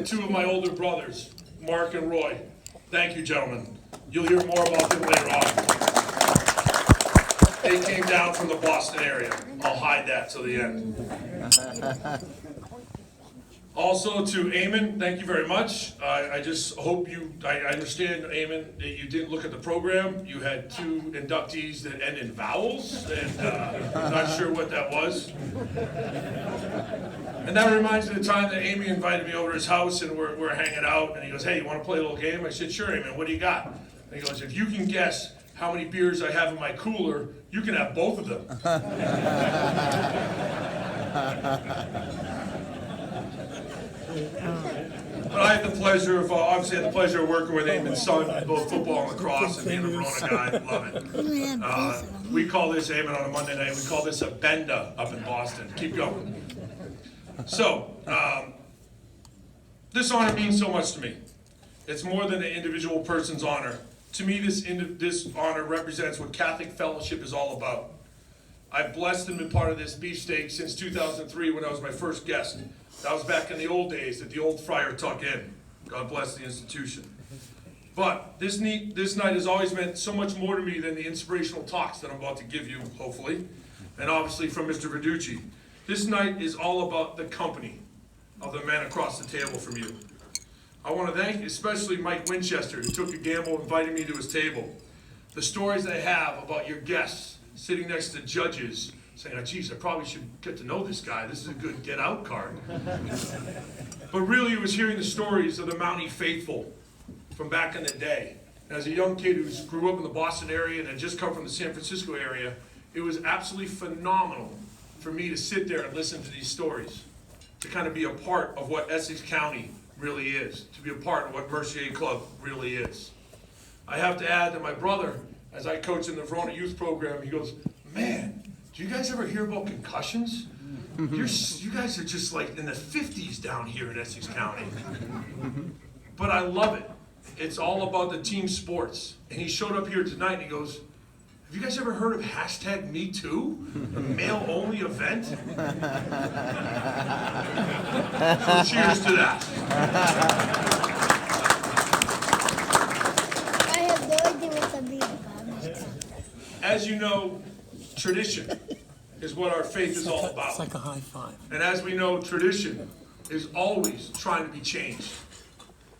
two of my older brothers, Mark and Roy. Thank you, gentlemen. You'll hear more about them later on. They came down from the Boston area. I'll hide that till the end. Also to Eamon, thank you very much. I just hope I understand, Eamon, that you didn't look at the program. You had two inductees that end in vowels, and I'm not sure what that was. And that reminds me of the time that Amy invited me over to his house, and we're hanging out, and he goes, hey, you want to play a little game? I said, sure, Eamon, what do you got? And he goes, if you can guess how many beers I have in my cooler, you can have both of them. But I had the pleasure of, obviously had the pleasure of working with Eamon's son, both football and lacrosse, and being a Verona guy, love it. We call this, Eamon, on a Monday night, we call this a benda up in Boston. Keep going. So, this honor means so much to me. It's more than an individual person's honor. To me, this honor represents what Catholic fellowship is all about. I've blessed and been part of this beefsteak since 2003 when I was my first guest. That was back in the old days at the old Friar Tuck Inn. God bless the institution. But this night has always meant so much more to me than the inspirational talks that I'm about to give you, hopefully, and obviously from Mr. Verducci. This night is all about the company of the man across the table from you. I want to thank especially Mike Winchester, who took a gamble inviting me to his table. The stories I have about your guests sitting next to judges saying, oh, geez, I probably should get to know this guy. This is a good get-out card. But really, it was hearing the stories of the Mountie faithful from back in the day. As a young kid who grew up in the Boston area and had just come from the San Francisco area, it was absolutely phenomenal for me to sit there and listen to these stories, to kind of be a part of what Essex County really is, to be a part of what Mercier Club really is. I have to add that my brother, as I coach in the Verona Youth Program, he goes, man, do you guys ever hear about concussions? You guys are just like in the 50s down here in Essex County. But I love it. It's all about the team sports. And he showed up here tonight and he goes, have you guys ever heard of #MeToo? A male-only event? So cheers to that. I have no idea what that means. As you know, tradition is what our faith is all about. It's like a high five. And as we know, tradition is always trying to be changed.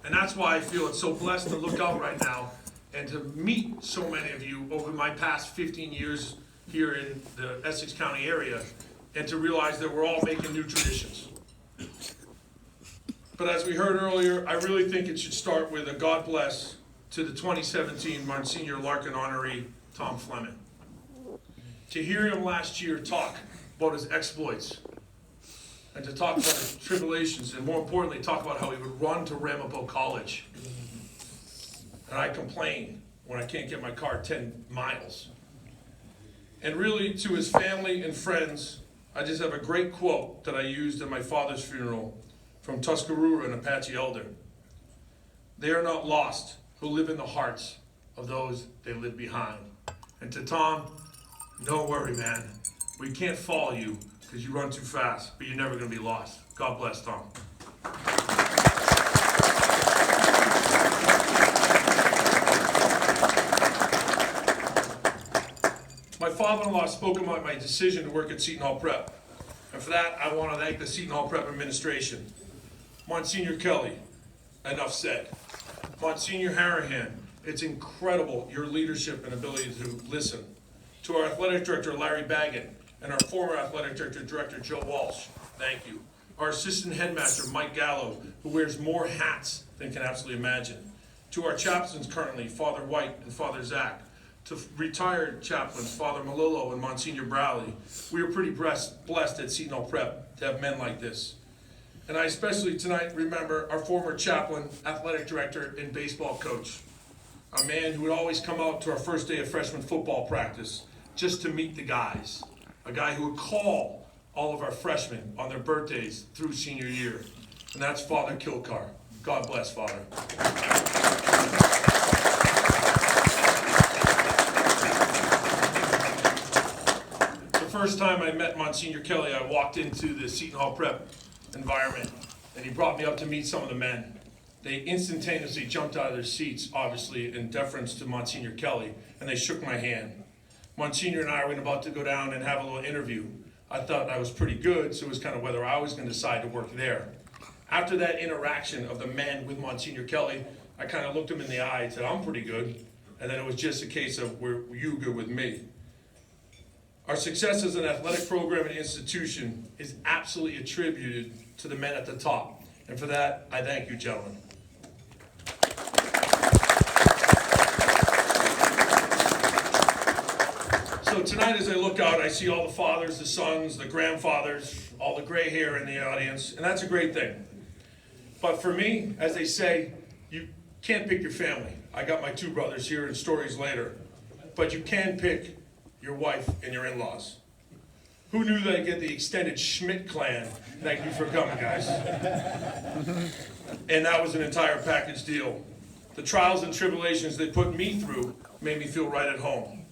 And that's why I feel it's so blessed to look out right now and to meet so many of you over my past 15 years here in the Essex County area, and to realize that we're all making new traditions. But as we heard earlier, I really think it should start with a God bless to the 2017 Msgr Larkin honoree, Tom Fleming. To hear him last year talk about his exploits, and to talk about his tribulations, and more importantly, talk about how he would run to Ramapo College. And I complain when I can't get my car 10 miles. And really, to his family and friends, I just have a great quote that I used at my father's funeral from Tuscarora, an Apache elder. They are not lost who live in the hearts of those they live behind. And to Tom, don't worry, man. We can't follow you because you run too fast, but you're never going to be lost. God bless, Tom. My father-in-law spoke about my decision to work at Seton Hall Prep. And for that, I want to thank the Seton Hall Prep administration. Monsignor Kelly, enough said. Monsignor Harahan, it's incredible your leadership and ability to listen. To our athletic director, Larry Baggett, and our former athletic director, Joe Walsh, thank you. Our assistant headmaster, Mike Gallo, who wears more hats than can absolutely imagine. To our chaplains currently, Father White and Father Zach. To retired chaplains, Father Malillo and Monsignor Browley. We are pretty blessed at Seton Hall Prep to have men like this. And I especially tonight remember our former chaplain, athletic director, and baseball coach. A man who would always come out to our first day of freshman football practice just to meet the guys. A guy who would call all of our freshmen on their birthdays through senior year. And that's Father Kilcar. God bless, Father. The first time I met Monsignor Kelly, I walked into the Seton Hall Prep environment, and he brought me up to meet some of the men. They instantaneously jumped out of their seats, obviously in deference to Msgr Kelly, and they shook my hand. Msgr and I were about to go down and have a little interview. I thought I was pretty good, so it was kind of whether I was going to decide to work there. After that interaction of the men with Msgr Kelly, I kind of looked him in the eye and said, I'm pretty good. And then it was just a case of, were you good with me? Our success as an athletic program and institution is absolutely attributed to the men at the top. And for that, I thank you, gentlemen. So tonight as I look out, I see all the fathers, the sons, the grandfathers, all the gray hair in the audience, and that's a great thing. But for me, as they say, you can't pick your family. I got my two brothers here and stories later, but you can pick your wife and your in-laws. Who knew that I'd get the extended Schmidt clan? Thank you for coming, guys. And that was an entire package deal. The trials and tribulations they put me through made me feel right at home.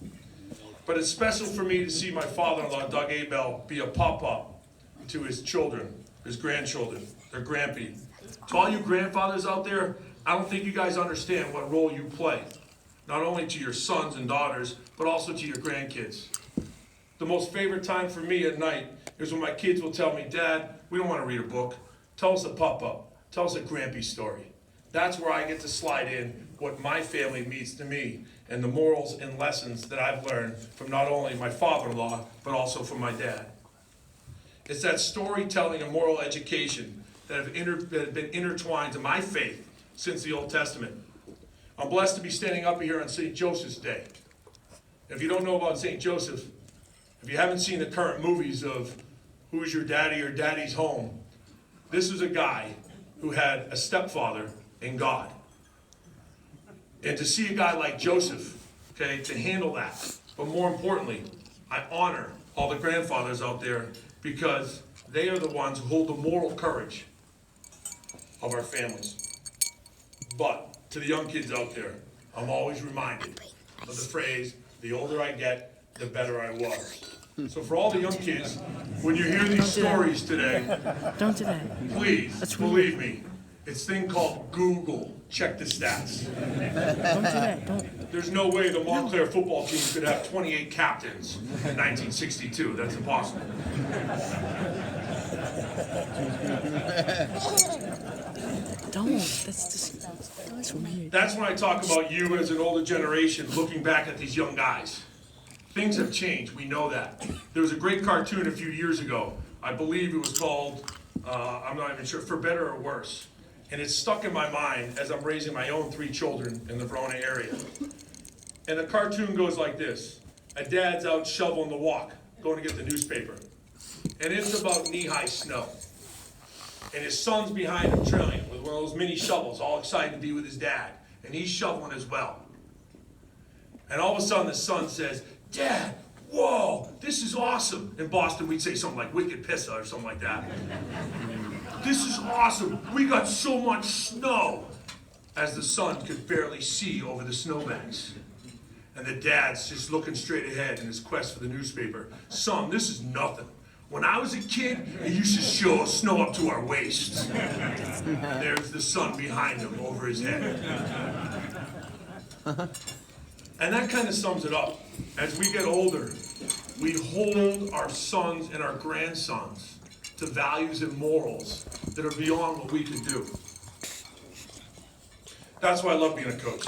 But it's special for me to see my father-in-law, Doug Abel, be a pop-up to his children, his grandchildren, their grandpee. To all you grandfathers out there, I don't think you guys understand what role you play, not only to your sons and daughters, but also to your grandkids. The most favorite time for me at night is when my kids will tell me, Dad, we don't want to read a book. Tell us a pop-up. Tell us a grandpee story. That's where I get to slide in what my family means to me and the morals and lessons that I've learned from not only my father-in-law, but also from my dad. It's that storytelling and moral education that have been intertwined to my faith since the Old Testament. I'm blessed to be standing up here on St. Joseph's Day. If you don't know about St. Joseph, if you haven't seen the current movies of Who's Your Daddy or Daddy's Home, this is a guy who had a stepfather in God. And to see a guy like Joseph, okay, to handle that, but more importantly, I honor all the grandfathers out there because they are the ones who hold the moral courage of our families. But to the young kids out there, I'm always reminded of the phrase, the older I get, the better I was. So for all the young kids, when you hear these stories today, Don't do that. please, believe me, it's a thing called Google. Check the stats. Don't do that. Don't. There's no way the Montclair football team could have 28 captains in 1962. That's impossible. Don't. That's just. That's weird. That's when I talk about you as an older generation looking back at these young guys. Things have changed, we know that. There was a great cartoon a few years ago. I believe it was called, I'm not even sure, For Better or Worse. And it's stuck in my mind as I'm raising my own 3 children in the Verona area. And the cartoon goes like this. A dad's out shoveling the walk, going to get the newspaper. And it's about knee-high snow. And his son's behind him trailing him with one of those mini shovels, all excited to be with his dad. And he's shoveling as well. And all of a sudden the son says, Dad, whoa, this is awesome. In Boston, we'd say something like wicked pissa or something like that. This is awesome. We got so much snow. As the son could barely see over the snowbanks. And the dad's just looking straight ahead in his quest for the newspaper. Son, this is nothing. When I was a kid, it used to show snow up to our waists. And there's the son behind him over his head. And that kind of sums it up. As we get older, we hold our sons and our grandsons to values and morals that are beyond what we can do. That's why I love being a coach,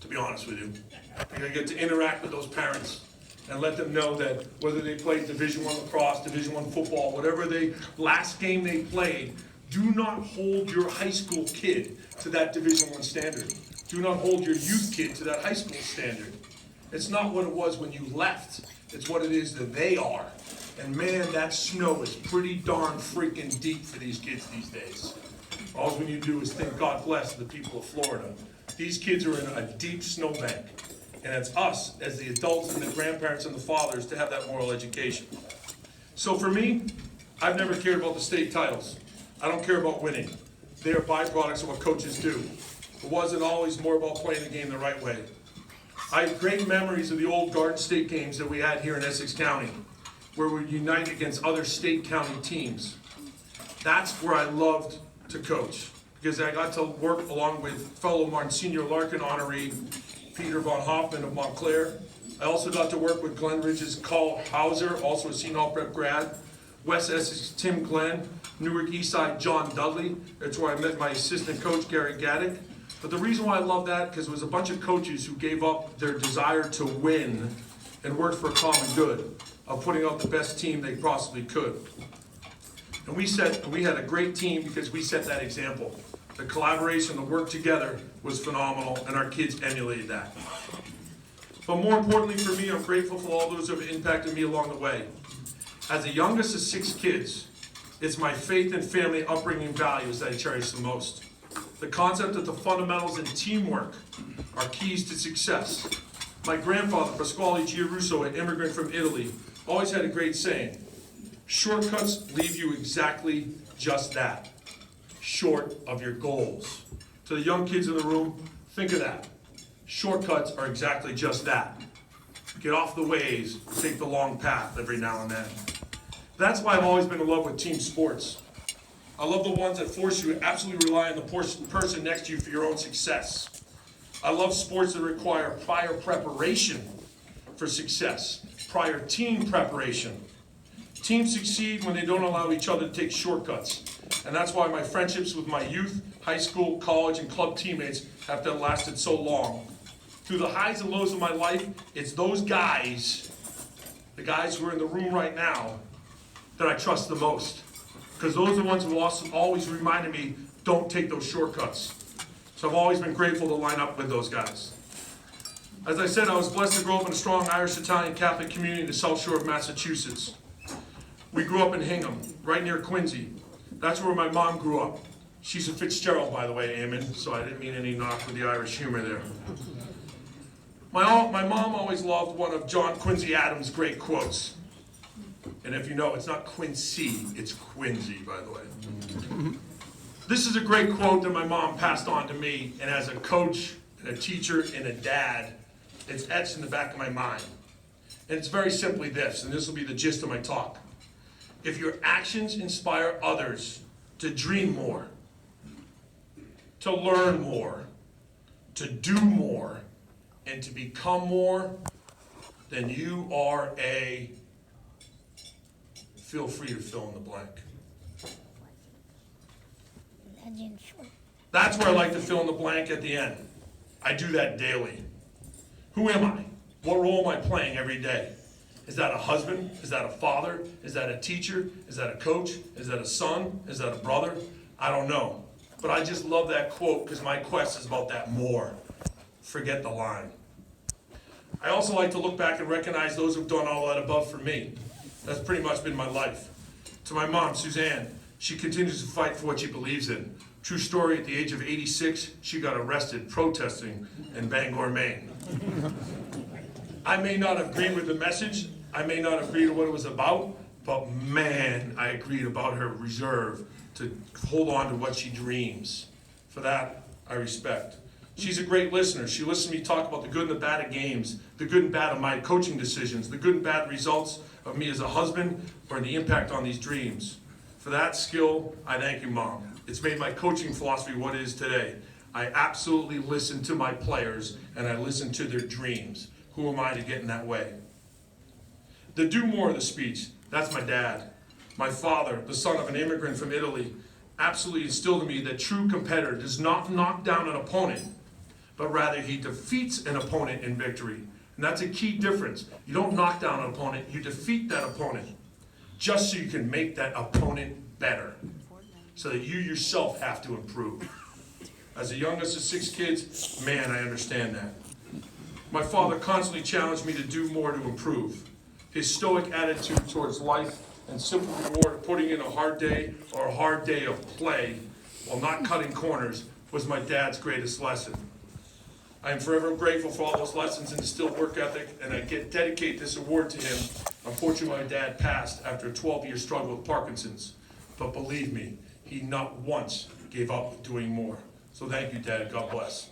to be honest with you. I get to interact with those parents and let them know that whether they played Division I lacrosse, Division I football, whatever last game they played, do not hold your high school kid to that Division I standard. Do not hold your youth kid to that high school standard. It's not what it was when you left. It's what it is that they are. And man, that snow is pretty darn freaking deep for these kids these days. All we need to do is think God bless the people of Florida. These kids are in a deep snowbank. And it's us, as the adults and the grandparents and the fathers, to have that moral education. So for me, I've never cared about the state titles. I don't care about winning. They are byproducts of what coaches do. It wasn't always more about playing the game the right way. I have great memories of the old Garden State games that we had here in Essex County, where we unite against other state county teams. That's where I loved to coach because I got to work along with fellow Msgr Larkin honoree Peter von Hoffman of Montclair. I also got to work with Glen Ridge's Carl Hauser, also a Seton Hall Prep grad, West Essex Tim Glenn, Newark Eastside John Dudley. That's where I met my assistant coach Gary Gaddick. But the reason why I love that, because it was a bunch of coaches who gave up their desire to win and worked for a common good of putting out the best team they possibly could. And we had a great team because we set that example. The collaboration, the work together was phenomenal, and our kids emulated that. But more importantly for me, I'm grateful for all those who have impacted me along the way. As the youngest of 6 kids, it's my faith and family upbringing values that I cherish the most. The concept that the fundamentals and teamwork are keys to success. My grandfather, Pasquale Giarusso, an immigrant from Italy, always had a great saying: shortcuts leave you exactly just that, short of your goals. To the young kids in the room, think of that. Shortcuts are exactly just that. Get off the ways, take the long path every now and then. That's why I've always been in love with team sports. I love the ones that force you to absolutely rely on the person next to you for your own success. I love sports that require prior preparation for success, prior team preparation. Teams succeed when they don't allow each other to take shortcuts. And that's why my friendships with my youth, high school, college, and club teammates have lasted so long. Through the highs and lows of my life, it's those guys, the guys who are in the room right now, that I trust the most. Because those are the ones who also always reminded me, don't take those shortcuts. So I've always been grateful to line up with those guys. As I said, I was blessed to grow up in a strong Irish-Italian Catholic community in the South Shore of Massachusetts. We grew up in Hingham, right near Quincy. That's where my mom grew up. She's a Fitzgerald, by the way, Eamon, so I didn't mean any knock with the Irish humor there. My mom always loved one of John Quincy Adams' great quotes. And if you know, it's not Quincy, it's Quincy, by the way. This is a great quote that my mom passed on to me, and as a coach, and a teacher, and a dad, it's etched in the back of my mind. And it's very simply this, and this will be the gist of my talk. If your actions inspire others to dream more, to learn more, to do more, and to become more, then you are a, feel free to fill in the blank. Legend. That's where I like to fill in the blank at the end. I do that daily. Who am I? What role am I playing every day? Is that a husband? Is that a father? Is that a teacher? Is that a coach? Is that a son? Is that a brother? I don't know. But I just love that quote because my quest is about that more. Forget the line. I also like to look back and recognize those who've done all that above for me. That's pretty much been my life. To my mom, Suzanne, she continues to fight for what she believes in. True story, at the age of 86, she got arrested protesting in Bangor, Maine. I may not agree with the message, I may not agree to what it was about, but man, I agreed about her reserve to hold on to what she dreams. For that, I respect. She's a great listener. She listens to me talk about the good and the bad of games, the good and bad of my coaching decisions, the good and bad results of me as a husband, or the impact on these dreams. For that skill, I thank you, Mom. It's made my coaching philosophy what it is today. I absolutely listen to my players, and I listen to their dreams. Who am I to get in that way? The do more of the speech, that's my dad. My father, the son of an immigrant from Italy, absolutely instilled in me that true competitor does not knock down an opponent, but rather he defeats an opponent in victory. And that's a key difference. You don't knock down an opponent, you defeat that opponent, just so you can make that opponent better, so that you yourself have to improve. As the youngest of 6 kids, man, I understand that. My father constantly challenged me to do more to improve. His stoic attitude towards life and simple reward of putting in a hard day or a hard day of play while not cutting corners was my dad's greatest lesson. I am forever grateful for all those lessons and instilled work ethic, and I dedicate this award to him. Unfortunately, my dad passed after a 12-year struggle with Parkinson's. But believe me, he not once gave up doing more. So thank you, Dad. God bless.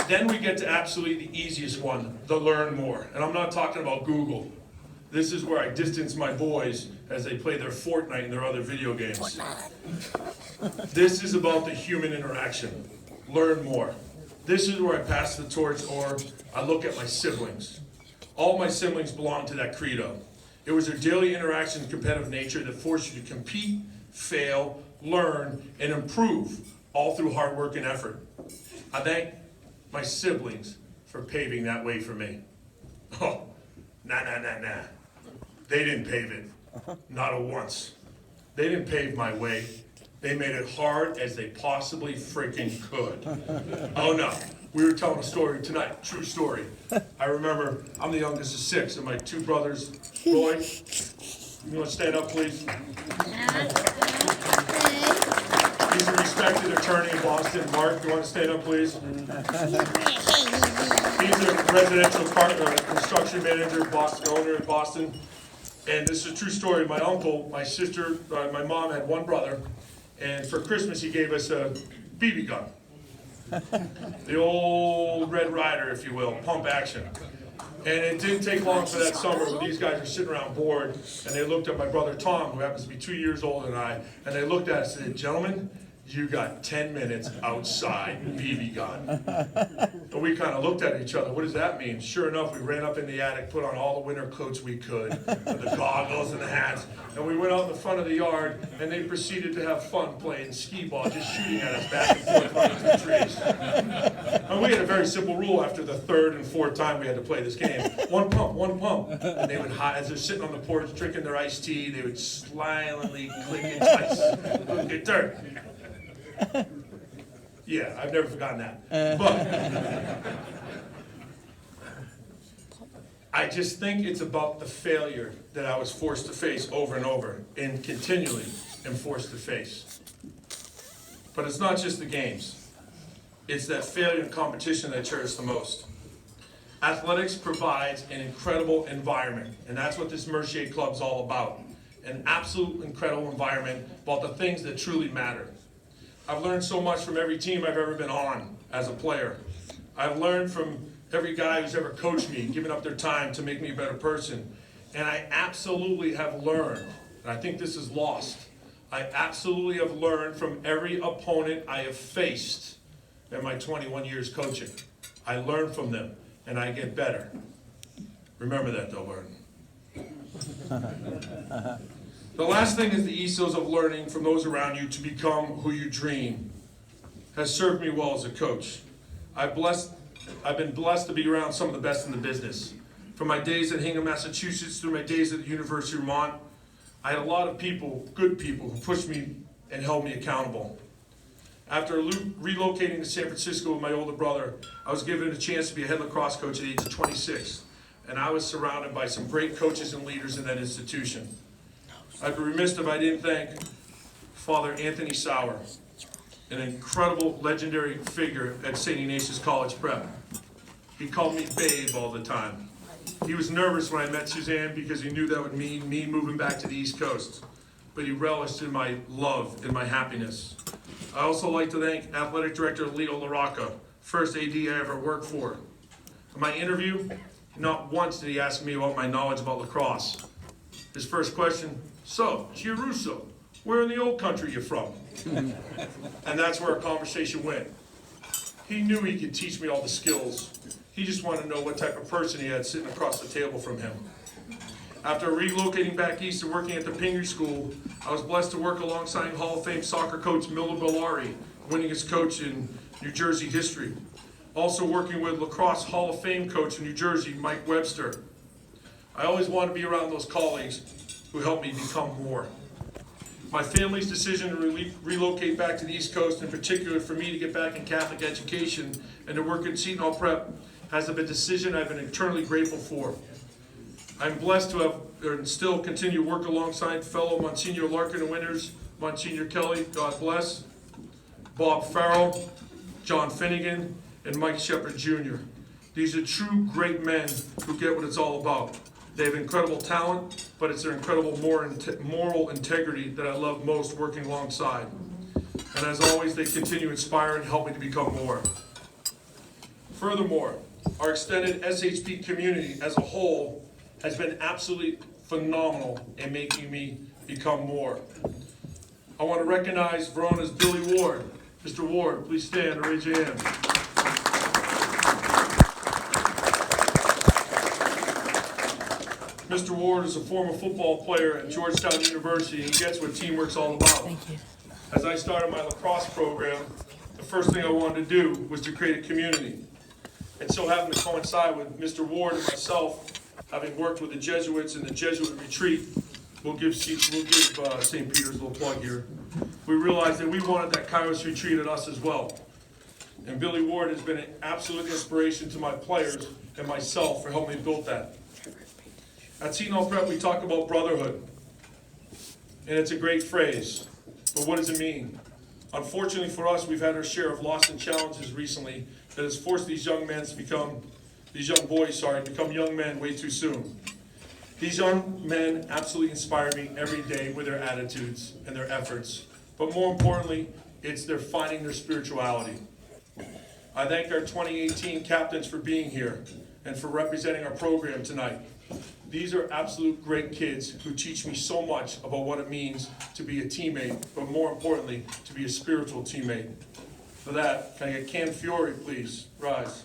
Then we get to absolutely the easiest one, the learn more. And I'm not talking about Google. This is where I distance my boys as they play their Fortnite and their other video games. This is about the human interaction. Learn more. This is where I pass the torch, or I look at my siblings. All my siblings belong to that credo. It was their daily interactions and competitive nature that forced you to compete, fail, learn, and improve, all through hard work and effort. I thank my siblings for paving that way for me. Oh, nah. They didn't pave it, not a once. They didn't pave my way. They made it hard as they possibly freaking could. Oh no, we were telling a story tonight, true story. I remember, I'm the youngest of 6, and my 2 brothers, Roy, you wanna stand up, please? He's a respected attorney in Boston. Mark, you wanna stand up, please? He's a residential partner, construction manager, Boston owner in Boston. And this is a true story. My uncle, my sister, my mom had one brother, and for Christmas he gave us a BB gun. The old Red Ryder, if you will, pump action. And it didn't take long for that summer when these guys were sitting around bored, and they looked at my brother Tom, who happens to be 2 years older than I, and they looked at us and said, "Gentlemen, you got 10 minutes outside, BB gun." And we kind of looked at each other. What does that mean? Sure enough, we ran up in the attic, put on all the winter coats we could, with the goggles and the hats, and we went out in the front of the yard, and they proceeded to have fun playing skee-ball, just shooting at us back and forth running through the trees. And we had a very simple rule after the 3rd and 4th time we had to play this game. One pump. And they would hide, as they're sitting on the porch drinking their iced tea, they would silently click and ice. Get dirt. Yeah, I've never forgotten that. But I just think it's about the failure that I was forced to face over and over, and continually am forced to face. But it's not just the games. It's that failure and competition that I cherish the most. Athletics provides an incredible environment, and that's what this Mercier Club's all about. An absolute incredible environment about the things that truly matter. I've learned so much from every team I've ever been on as a player. I've learned from every guy who's ever coached me, given up their time to make me a better person. And I absolutely have learned, and I think this is lost, I absolutely have learned from every opponent I have faced in my 21 years coaching. I learn from them, and I get better. Remember that though, Larkin. The last thing is the ethos of learning from those around you to become who you dream has served me well as a coach. I've been blessed to be around some of the best in the business. From my days at Hingham, Massachusetts, through my days at the University of Vermont, I had a lot of people, good people, who pushed me and held me accountable. After relocating to San Francisco with my older brother, I was given a chance to be a head lacrosse coach at the age of 26, and I was surrounded by some great coaches and leaders in that institution. I'd be remiss if I didn't thank Father Anthony Sauer, an incredible, legendary figure at St. Ignatius College Prep. He called me Babe all the time. He was nervous when I met Suzanne because he knew that would mean me moving back to the East Coast, but he relished in my love and my happiness. I also like to thank Athletic Director Leo LaRocca, first AD I ever worked for. In my interview, not once did he ask me about my knowledge about lacrosse. His first question, "So, Giarusso, where in the old country you from?" And that's where our conversation went. He knew he could teach me all the skills. He just wanted to know what type of person he had sitting across the table from him. After relocating back east and working at the Pingree School, I was blessed to work alongside Hall of Fame soccer coach Miller Bellari, winningest coach in New Jersey history. Also working with lacrosse Hall of Fame coach in New Jersey, Mike Webster. I always wanted to be around those colleagues who helped me become more. My family's decision to relocate back to the East Coast, in particular for me to get back in Catholic education and to work at Seton Hall Prep, has been a decision I've been eternally grateful for. I'm blessed to have and still continue to work alongside fellow Msgr Larkin and winners, Msgr Kelly, God bless, Bob Farrell, John Finnegan, and Mike Shepard Jr. These are true great men who get what it's all about. They have incredible talent, but it's their incredible moral integrity that I love most working alongside. And as always, they continue to inspire and help me to become more. Furthermore, our extended SHP community as a whole has been absolutely phenomenal in making me become more. I want to recognize Verona's Billy Ward. Mr. Ward, please stand and raise your hand. Mr. Ward is a former football player at Georgetown University, and he gets what teamwork's all about. Thank you. As I started my lacrosse program, the first thing I wanted to do was to create a community. And so happened to coincide with Mr. Ward and myself, having worked with the Jesuits in the Jesuit retreat. We'll give St. Peter's a little plug here. We realized that we wanted that Kairos retreat at us as well. And Billy Ward has been an absolute inspiration to my players and myself for helping me build that. At Seton Prep, we talk about brotherhood. And it's a great phrase. But what does it mean? Unfortunately for us, we've had our share of loss and challenges recently that has forced these young boys to become young men way too soon. These young men absolutely inspire me every day with their attitudes and their efforts. But more importantly, it's their finding their spirituality. I thank our 2018 captains for being here and for representing our program tonight. These are absolute great kids who teach me so much about what it means to be a teammate, but more importantly, to be a spiritual teammate. For that, can I get Cam Fiore, please? Rise.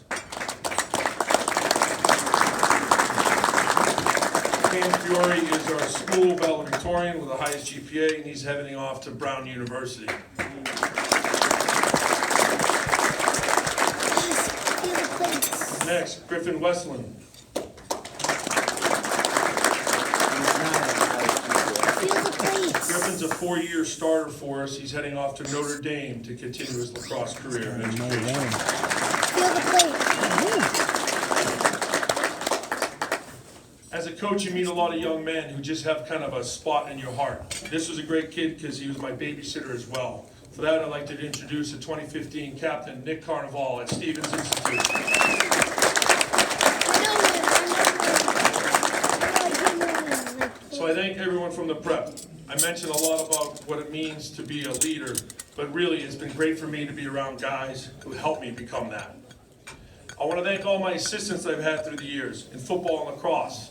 Cam Fiore is our school valedictorian with the highest GPA, and he's heading off to Brown University. Next, Griffin Westland. Griffin's a 4-year starter for us. He's heading off to Notre Dame to continue his lacrosse career and education. As a coach, you meet a lot of young men who just have kind of a spot in your heart. This was a great kid because he was my babysitter as well. For that, I'd like to introduce the 2015 captain, Nick Carnival at Stevens Institute. So I thank everyone from the prep. I mentioned a lot about what it means to be a leader, but really it's been great for me to be around guys who helped me become that. I want to thank all my assistants I've had through the years in football and lacrosse.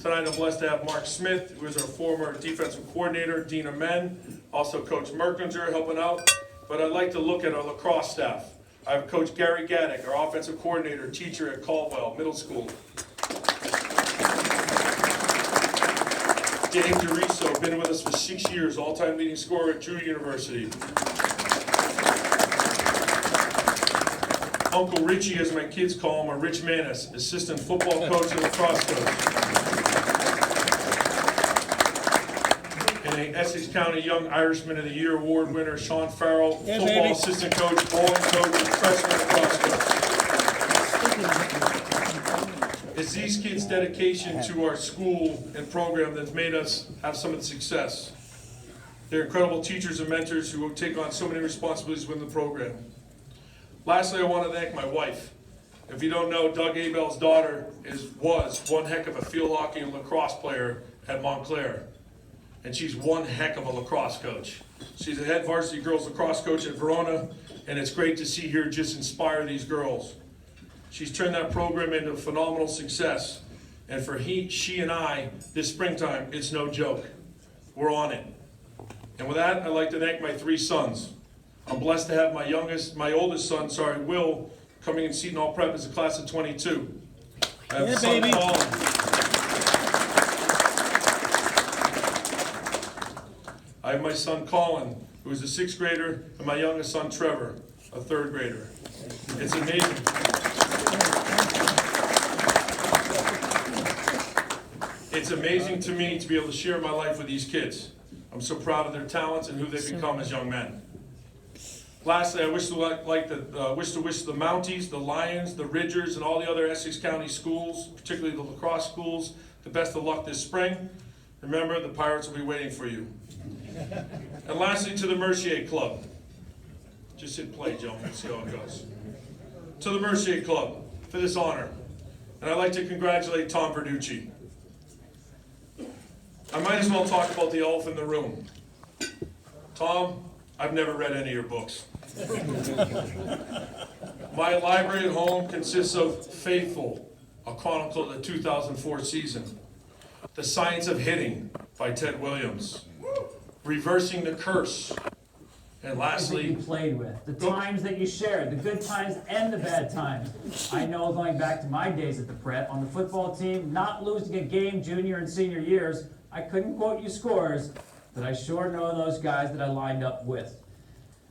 Tonight I'm blessed to have Mark Smith, who is our former defensive coordinator, Dean of Men, also Coach Mercier helping out. But I'd like to look at our lacrosse staff. I have Coach Gary Gaddick, our offensive coordinator, teacher at Caldwell Middle School. Dave DeRiso, been with us for 6 years, all-time leading scorer at Drew University. Uncle Richie, as my kids call him, or Rich Manis, assistant football coach and lacrosse coach. And a Essex County Young Irishman of the Year award winner, Sean Farrell, football assistant coach, bowling coach, and freshman lacrosse coach. It's these kids' dedication to our school and program that's made us have some of the success. They're incredible teachers and mentors who take on so many responsibilities within the program. Lastly, I want to thank my wife. If you don't know, Doug Abel's daughter was one heck of a field hockey and lacrosse player at Montclair. And she's one heck of a lacrosse coach. She's a head varsity girls lacrosse coach at Verona, and it's great to see her just inspire these girls. She's turned that program into a phenomenal success. And for she and I, this springtime, it's no joke. We're on it. And with that, I'd like to thank my 3 sons. I'm blessed to have my oldest son, Will, coming in Seton Prep as a class of 22. I have son Colin. I have my son Colin, who is a 6th grader, and my youngest son Trevor, a 3rd grader. It's amazing. It's amazing to me to be able to share my life with these kids. I'm so proud of their talents and who they become as young men. Lastly, I wish to wish the Mounties, the Lions, the Ridgers, and all the other Essex County schools, particularly the lacrosse schools, the best of luck this spring. Remember, the Pirates will be waiting for you. And lastly, to the Mercier Club. Just hit play, gentlemen, and see how it goes. To the Mercier Club for this honor. And I'd like to congratulate Tom Verducci. I might as well talk about the elephant in the room. Tom, I've never read any of your books. My library at home consists of Faithful, a chronicle of the 2004 season. The Science of Hitting by Ted Williams. Reversing the Curse. And That lastly, you played with, the times that you shared, the good times and the bad times. I know going back to my days at the Prep on the football team, not losing a game junior and senior years, I couldn't quote you scores, but I sure know those guys that I lined up with.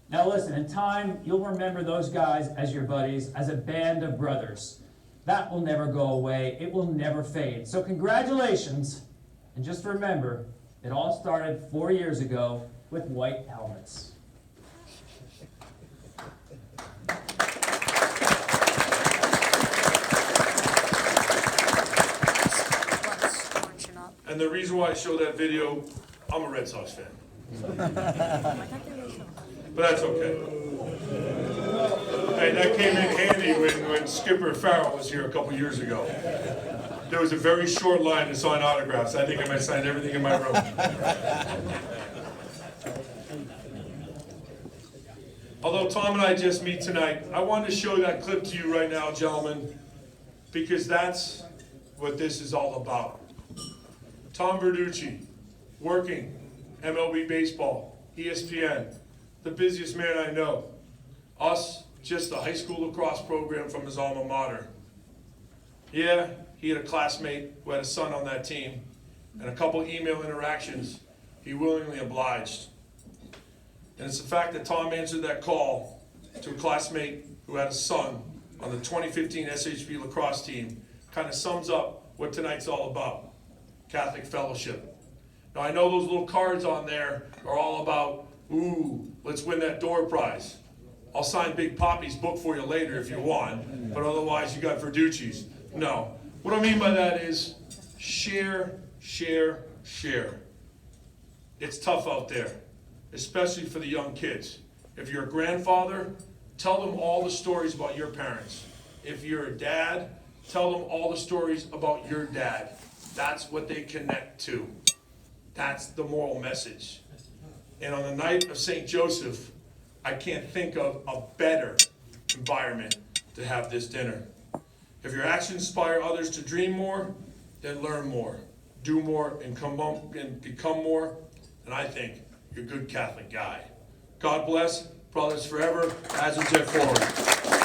Now listen, in time, you'll remember those guys as your buddies, as a band of brothers. That will never go away, it will never fade. So congratulations, and just remember, it all started 4 years ago with white helmets. and the reason why I show that video, I'm a Red Sox fan. But that's okay. Hey, that came in handy when Skipper Farrell was here a couple years ago. There was a very short line to sign autographs. I think I might sign everything in my room. Although Tom and I just meet tonight, I wanted to show that clip to you right now, gentlemen, because that's what this is all about. Tom Verducci, working, MLB baseball, ESPN, the busiest man I know. Us, just a high school lacrosse program from his alma mater. Yeah, he had a classmate who had a son on that team, and a couple email interactions, he willingly obliged. And it's the fact that Tom answered that call to a classmate who had a son on the 2015 SHP lacrosse team kind of sums up what tonight's all about. Catholic fellowship. Now I know those little cards on there are all about, ooh, let's win that door prize. I'll sign Big Poppy's book for you later if you want, but otherwise you got Verducci's. No. What I mean by that is share, share, share. It's tough out there, especially for the young kids. If you're a grandfather, tell them all the stories about your parents. If you're a dad, tell them all the stories about your dad. That's what they connect to. That's the moral message. And on the night of St. Joseph, I can't think of a better environment to have this dinner. If your actions inspire others to dream more, then learn more, do more, and become more. And I think you're a good Catholic guy. God bless, brothers forever, as we jet forward.